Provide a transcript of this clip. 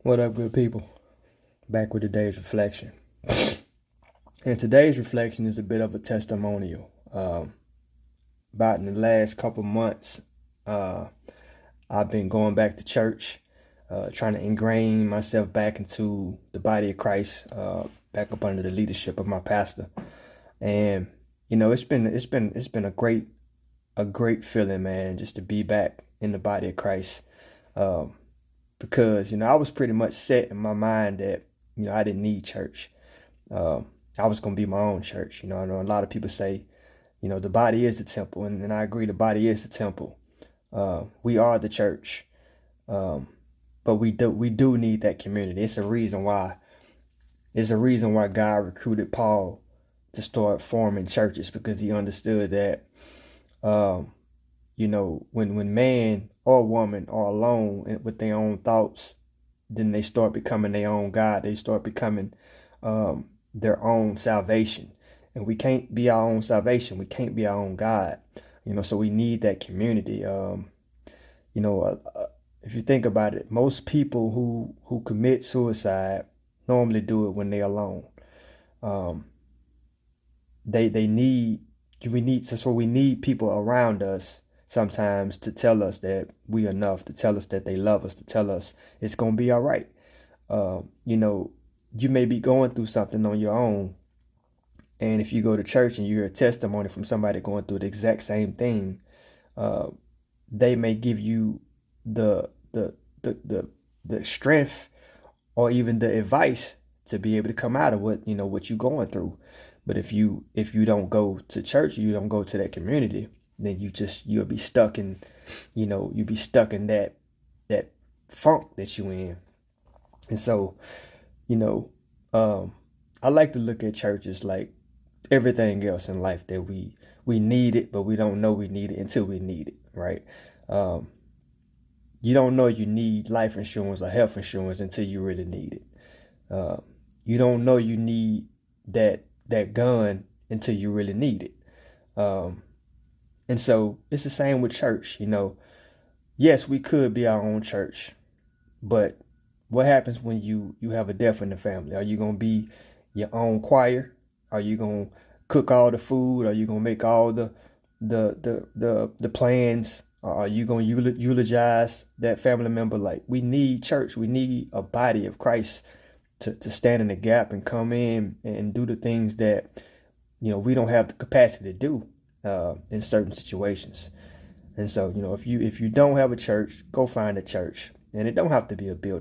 What up, good people? Back with today's reflection. And today's reflection is a bit of a testimonial. About in the last couple months, uh, I've been going back to church, trying to ingrain myself back into the body of Christ, back up under the leadership of my pastor. And it's been a great feeling, man, just to be back in the body of Christ. Um, because I was pretty much set in my mind that I didn't need church. Um, I was gonna be my own church. I know a lot of people say, the body is the temple, and I agree, the body is the temple. We are the church, um, but we do need that community. It's a reason why God recruited Paul to start forming churches, because he understood that um, when man or woman are alone with their own thoughts, then they start becoming their own God. They start becoming their own salvation. And we can't be our own salvation. We can't be our own God. So we need that community. You know, if you think about it, most people who commit suicide normally do it when they're alone. Um, they need we need people around us sometimes to tell us that we enough, to tell us that they love us, to tell us it's gonna be all right. You know, you may be going through something on your own, and if you go to church and you hear a testimony from somebody going through the exact same thing, uh, they may give you the the the the, the strength or even the advice to be able to come out of what you're going through. But if you don't go to church, you don't go to that community, then you'll be stuck in you'll be stuck in that funk that you in. And so, you know, um, I like to look at churches like everything else in life, that we need it, but we don't know we need it until we need it, right? Um, you don't know you need life insurance or health insurance until you really need it. Uh, you don't know you need that gun until you really need it. Um, and so it's the same with church. Yes, we could be our own church, but what happens when you have a death in the family? Are you gonna be your own choir? Are you gonna cook all the food? Are you gonna make all the plans? Are you gonna eulogize that family member? Like, we need church. We need a body of Christ to stand in the gap and come in and do the things that we don't have the capacity to do in certain situations. And so, if you don't have a church, go find a church, and it don't have to be a building.